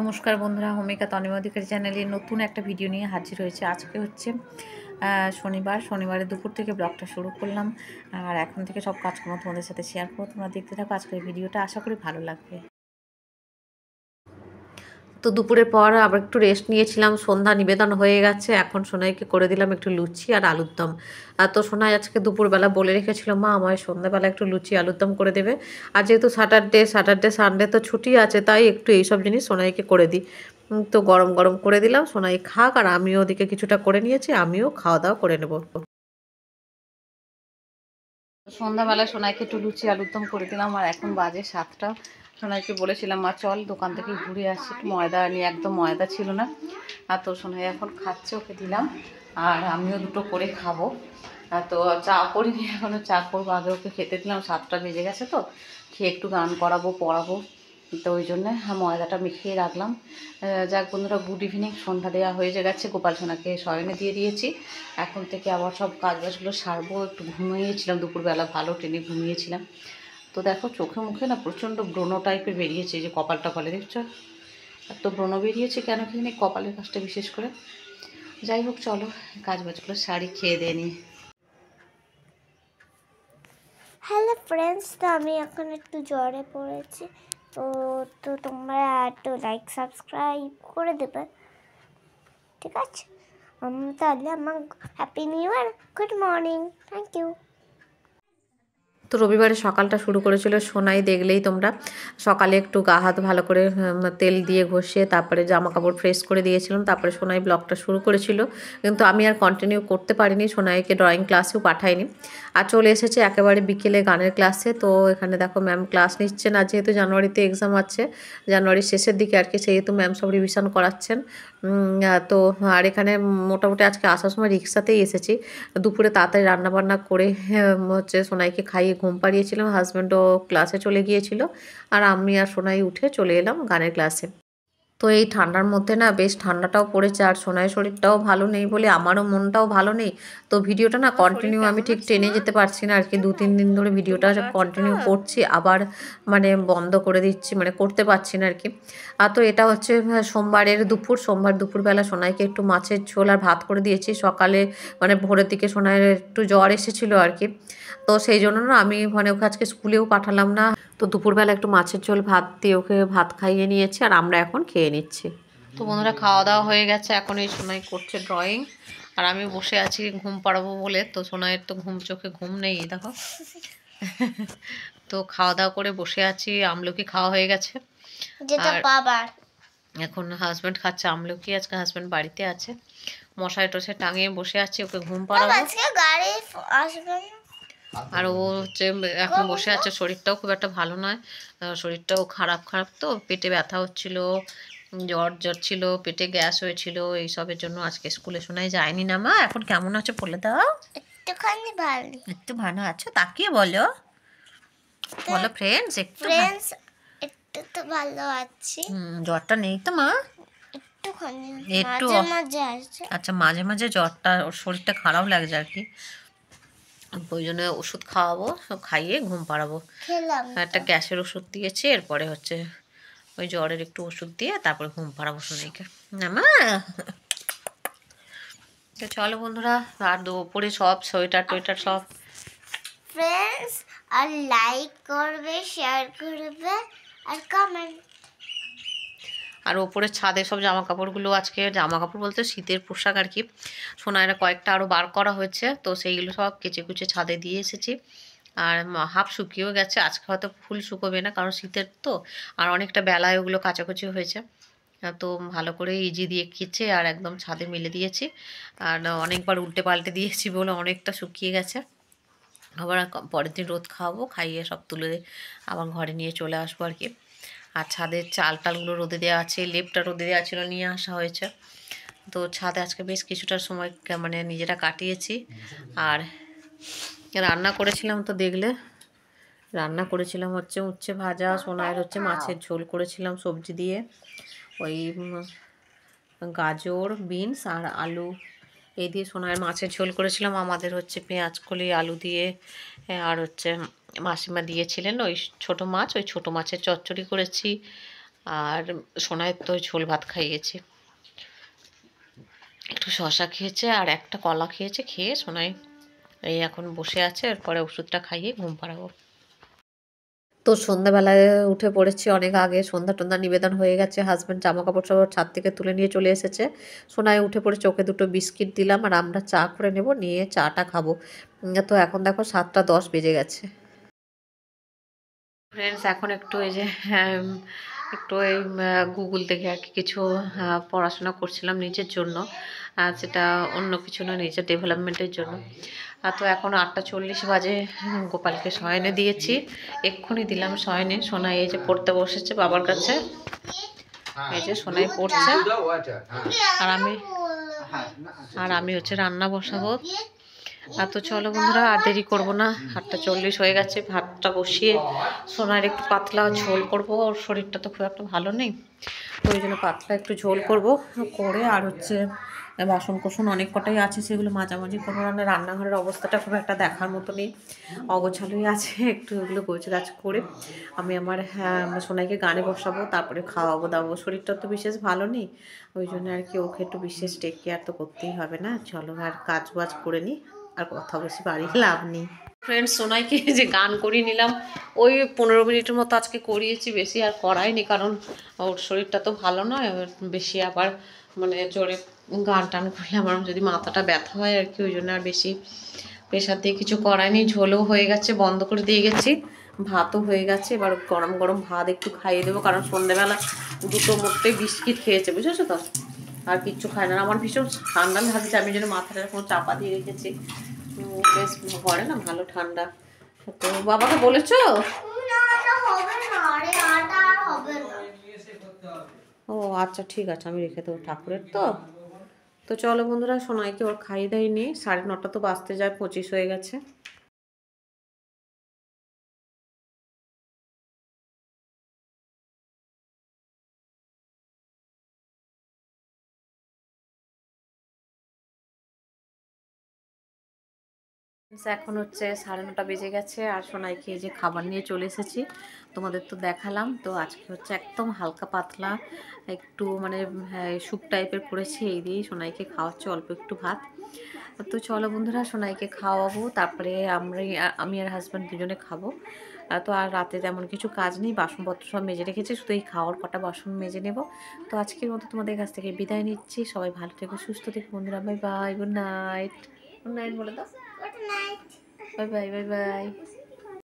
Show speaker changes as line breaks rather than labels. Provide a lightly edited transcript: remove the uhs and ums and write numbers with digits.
নমস্কার বন্ধুরা, হোমিকা তনিমা অধিকারী চ্যানেলে নতুন একটা ভিডিও নিয়ে হাজির হয়েছে। আজকে হচ্ছে শনিবারের দুপুর থেকে ব্লগটা শুরু করলাম। আর এখন থেকে সব কাজকর্ম তোমাদের সাথে শেয়ার করবো। তোমরা দেখতে থাকো আজকের ভিডিওটা, আশা করি ভালো লাগবে। তো দুপুরের পর আবার একটু রেস্ট নিয়েছিলাম, সন্ধ্যা নিবেদন হয়ে গেছে। এখন সোনাইকে করে দিলাম একটু লুচি আর আলুর দম। তো সোনাই আজকে দুপুরবেলা বলে রেখেছিল, মা আমায় সন্ধ্যাবেলা একটু লুচি আলুর দম করে দেবে। আর যেহেতু স্যাটারডে সানডে তো ছুটি আছে, তাই একটু এইসব জিনিস সোনাইকে করে দিই। তো গরম গরম করে দিলাম, সোনাই খাক, আর আমিও ওদিকে কিছুটা করে নিয়েছি, আমিও খাওয়া দাওয়া করে নেব। সন্ধ্যাবেলা সোনাইকে একটু লুচি আলুর দম করে দিলাম। আর এখন বাজে 7টা। সোনাইকে বলেছিলাম, মা চল দোকান থেকে ঘুরে আসি, একটু ময়দা নিয়ে, একদম ময়দা ছিল না। আর তো সোনাই এখন খাচ্ছে, ওকে দিলাম। আর আমিও দুটো করে খাবো। তো চা করিনি, এখনও চা করবো, আগে ওকে খেতে দিলাম। 7টা বেজে গেছে, তো খেয়ে একটু গান করাবো, পড়াবো। তো ওই জন্যে ময়দাটা মিশিয়ে রাখলাম। যাক বন্ধুরা, গুড ইভিনিং। সন্ধ্যা দেওয়া হয়ে গেছে, গোপাল সোনাকে শয়নে দিয়ে দিয়েছি। এখন থেকে আবার সব কাজবাজগুলো সারবো। একটু ঘুমিয়েছিলাম দুপুরবেলা, ভালো টেনে ঘুমিয়েছিলাম। তো দেখো চোখে মুখে না প্রচণ্ড ব্রণ টাইপের বেরিয়েছে, যে কপাল টপালে দেখছো এত ব্রণ বেরিয়েছে কেন কি জানি, কপালের কাজটা বিশেষ করে। যাই হোক, চলো কাজবাজগুলো সারি, খেয়ে দিয়ে নিই।
হ্যালো ফ্রেন্ডস, তো আমি এখন একটু জ্বরে পড়েছি। তো তোমরা একটু লাইক সাবস্ক্রাইব করে দেবে, ঠিক আছে? তাহলে আমার happy new year, good morning, thank you.
তো রবিবারে সকালটা শুরু করেছিল সোনাই, দেখলেই তোমরা। সকালে একটু গা হাত ভালো করে তেল দিয়ে ঘষিয়ে তারপরে জামা কাপড় ফ্রেশ করে দিয়েছিলাম, তারপরে সোনাই ব্লগটা শুরু করেছিল। কিন্তু আমি আর কন্টিনিউ করতে পারিনি, সোনাইকে ড্রয়িং ক্লাসেও পাঠাইনি। আর চলে এসেছে একেবারে বিকেলে গানের ক্লাসে। তো এখানে দেখো ম্যাম ক্লাস নিচ্ছেন। আর যেহেতু জানুয়ারিতে এক্সাম আছে, জানুয়ারির শেষের দিকে আর কি, সেহেতু ম্যাম সব রিভিশন করাচ্ছেন। তো আর এখানে মোটামুটি আজকে আসার সময় রিক্সাতেই এসেছি। দুপুরে তাড়াতাড়ি রান্নাবান্না করে হচ্ছে সোনাইকে খাইয়ে ঘুম পাড়িয়েছিলাম। হাজব্যান্ডও ক্লাসে চলে গিয়েছিল, আর আমি আর সোনাই উঠে চলে এলাম গানের ক্লাসে। তো এই ঠান্ডার মধ্যে না বেশ ঠান্ডাটাও পড়েছে, আর সোনাইয়ের শরীরটাও ভালো নেই বলে আমারও মনটাও ভালো নেই। তো ভিডিওটা না কন্টিনিউ আমি ঠিক টেনে যেতে পারছি না আর কি। 2-3 দিন ধরে ভিডিওটা কন্টিনিউ করছি, আবার মানে বন্ধ করে দিচ্ছি, মানে করতে পারছি না আর কি। আর তো এটা হচ্ছে সোমবার দুপুরবেলা সোনাইকে একটু মাছের ঝোল আর ভাত করে দিয়েছি। সকালে মানে ভোরের দিকে সোনাইয়ের একটু জ্বর এসেছিলো আর কি। তো সেই জন্য না আমি মানে ওকে আজকে স্কুলেও পাঠালাম না। তো দুপুরবেলা একটু মাছের ঝোল ভাত দিয়ে ওকে ভাত খাইয়ে নিয়েছি, আর আমরা এখন খেয়ে নিচ্ছি। তো বন্ধুরা, খাওয়া দাওয়া হয়ে গেছে, এখন এই সোনাই করছে ড্রয়িং, আর আমি বসে আছি ঘুম পাড়াবো বলে। তো সোনাইয়ের তো চোখে ঘুম নেই, দেখো। তো খাওয়া দাওয়া করে বসে আছি, আমলকি খাওয়া হয়ে গেছে। আর এখন হাজব্যান্ড খাচ্ছে আমলকি, আজকে হাজব্যান্ড বাড়িতে আছে। মশাই টশাই টাঙিয়ে বসে আছি, ওকে ঘুম পাড়াবো। আর ও হচ্ছে এখন বসে আছে, শরীরটাও খুব একটা ভালো নয়, শরীরটাও খারাপ তো, পেটে ব্যথা হচ্ছিল, জ্বর ছিল, পেটে গ্যাস হয়েছিল, এইসবের জন্য আজকে স্কুলে শোনাই যায়নি। না মা, এখন কেমন আছো বলে দাও।
একটুখানি ভালো,
একটু ভালো আছো, তাকিয়ে বলো, বলো ফ্রেন্ডস, একটু
একটু তো ভালো আছি।
জ্বরটা নেই তো মা,
একটুখানি
একটু
মাঝে মাঝে আসছে।
আচ্ছা, মাঝে মাঝে জ্বরটা, ওর শরীরটা খারাপ লাগছে আর কি, ওই জন্য ওষুধ খাওয়াবো, খাইয়ে ঘুম পাড়াবো। একটা গ্যাসের ওষুধ দিয়েছি, এরপরে হচ্ছে ওই জ্বরের একটু ওষুধ দিয়ে তারপরে ঘুম পাড়াবো সোনাইকে। না মা, তো চলো বন্ধুরা, আর ওপরে সব সোয়েটার টোয়েটার সব
ফ্রেন্ডস, আর লাইক করবে, শেয়ার করবে, আর কমেন্ট।
আর ওপরে ছাদে সব জামা কাপড়গুলো, আজকে জামা কাপড় বলতে শীতের পোশাক আর কি, সোনাইরা কয়েকটা আরও বার করা হয়েছে, তো সেইগুলো সব কেচে কুচে ছাদে দিয়ে এসেছি। আর হাফ শুকিয়েও গেছে, আজকে হয়তো ফুল শুকোবে না, কারণ শীতের তো, আর অনেকটা বেলায় ওগুলো কাচাকুচি হয়েছে। তো ভালো করে ইজি দিয়ে কেচে আর একদম ছাদে মেলে দিয়েছি। আর অনেকবার উল্টে পাল্টে দিয়েছি বলে অনেকটা শুকিয়ে গেছে। আবার পরের দিন রোদ খাওয়াবো, খাইয়ে সব তুলে আবার ঘরে নিয়ে চলে আসবো আর কি। আর ছাদের চাল টালগুলো রোদে দেওয়া আছে, লেপটা রোদে দেওয়া ছিল, নিয়ে আসা হয়েছে। তো ছাদে আজকে বেশ কিছুটা সময় মানে নিজেরা কাটিয়েছি। আর রান্না করেছিলাম, তো দেখলে রান্না করেছিলাম হচ্ছে উচ্ছে ভাজা, সোনাইয়ের হচ্ছে মাছের ঝোল করেছিলাম সবজি দিয়ে, ওই গাজর, বিনস আর আলু এই দিয়ে সোনাইয়ের মাছের ঝোল করেছিলাম। আমাদের হচ্ছে পেঁয়াজ কলি আলু দিয়ে, আর হচ্ছে মাসিমা দিয়েছিলেন ওই ছোটো মাছ, ওই ছোটো মাছের চচ্চড়ি করেছি। আর সোনায় তো ঝোল ভাত খাইয়েছি, একটু শশা খেয়েছে আর একটা কলা খেয়েছে, খেয়ে সোনাই এই এখন বসে আছে, এরপরে ওষুধটা খাইয়ে ঘুম পাড়াবো। তো সন্ধ্যাবেলায় উঠে পড়েছি অনেক আগে, সন্ধ্যা টন্ধ্যা নিবেদন হয়ে গেছে, হাজব্যান্ড জামা কাপড় সব ছাদ থেকে তুলে নিয়ে চলে এসেছে। সোনায় উঠে পড়ে চোখে দুটো বিস্কিট দিলাম, আর আমরা চা করে নেব, নিয়ে চাটা খাবো। তো এখন দেখো 7:10 বেজে গেছে। ফ্রেন্ডস এখন একটু এই যে একটু এই গুগল থেকে আর কি কিছু পড়াশোনা করছিলাম নিজের জন্য, সেটা অন্য কিছু না, নিজের ডেভেলপমেন্টের জন্য। তো এখন 8:40 বাজে, গোপালকে শয়নে দিয়েছি, এক্ষুনি দিলাম শয়নে। সোনাই এই যে পড়তে বসেছে বাবার কাছে, এই যে সোনাই পড়ছে, আর আমি হচ্ছে রান্না বসাবো। তো চলো বন্ধুরা, আর দেরি করবো না, 8:40 হয়ে গেছে। ভাতটা বসিয়ে সোনার একটু পাতলা ঝোল করব, ওর শরীরটা তো খুব একটা ভালো নেই, তো ওই জন্য পাতলা একটু ঝোল করব করে, আর হচ্ছে বাসন কোসন অনেক কটাই আছে, সেগুলো মাঝামাঝি করবো। রান্নাঘরের অবস্থাটা খুব একটা দেখার মতো নেই, অগোছালোই আছে, একটু ওগুলো গোছগাছ করে আমি আমার সোনাইকে গানে বসাবো, তারপরে খাওয়াবো দাওয়াবো। শরীরটা তো বিশেষ ভালো নেই, ওই জন্য আর কি ওকে একটু বিশেষ টেক কেয়ার তো করতেই হবে না। চলো আর কাজ বাজ করে নিই, আর কথা বেশি বাড়িয়ে লাভ নেই। ফ্রেন্ডস, সোনাইকে যে গান করিয়ে নিলাম, ওই 15 মিনিটের মতো আজকে করিয়েছি, বেশি আর করাইনি, কারণ ওর শরীরটা তো ভালো নয়, বেশি আবার মানে জোরে গান টান করলে আমার যদি মাথাটা ব্যথা হয় আর কি, ওই জন্য আর বেশি প্রেশার দিয়ে কিছু করায়নি। ঝোলও হয়ে গেছে, বন্ধ করে দিয়ে গেছি, ভাতও হয়ে গেছে। এবার গরম গরম ভাত একটু খাইয়ে দেবো, কারণ সন্ধ্যেবেলা দুটো মোটে বিস্কিট খেয়েছে, বুঝেছো তো, আর কিচ্ছু খায় না। আমার ভীষণ ঠান্ডা লাগছে, আমি যেন মাথাটা এরকম চাপা দিয়ে রেখেছি, বেশ ঘরে না ভালো ঠান্ডা। তো বাবাকে বলেছো? ও আচ্ছা, ঠিক আছে, আমি রেখে দেবো, ঠাকুরের তো। তো চলো বন্ধুরা, সোনাইকে ওর খাইয়ে দাইয়ে নিই, 9:30 তো বাজতে যায়, 25 হয়ে গেছে। এখন হচ্ছে 9:30 বেজে গেছে, আর সোনাইকে এই যে খাবার নিয়ে চলে এসেছি, তোমাদের তো দেখালাম। তো আজকে হচ্ছে একদম হালকা পাতলা একটু মানে স্যুপ টাইপের করেছি, এই দিয়েই সোনাইকে খাওয়াচ্ছি, অল্প একটু ভাত। তো চলো বন্ধুরা, সোনাইকে খাওয়াবো, তারপরে আমি আর হাজব্যান্ড দুজনে খাবো। তো আর রাতে তেমন কিছু কাজ নেই, বাসনপত্র সব মেজে রেখেছি, শুধু এই খাওয়ার কটা বাসন মেজে নেব। তো আজকের মতো তোমাদের কাছ থেকে বিদায় নিচ্ছি, সবাই ভালো থেকো, সুস্থ থেকো বন্ধুরা, bye bye, good night. Good night বলে দাও,
good night.
Bye bye, bye bye.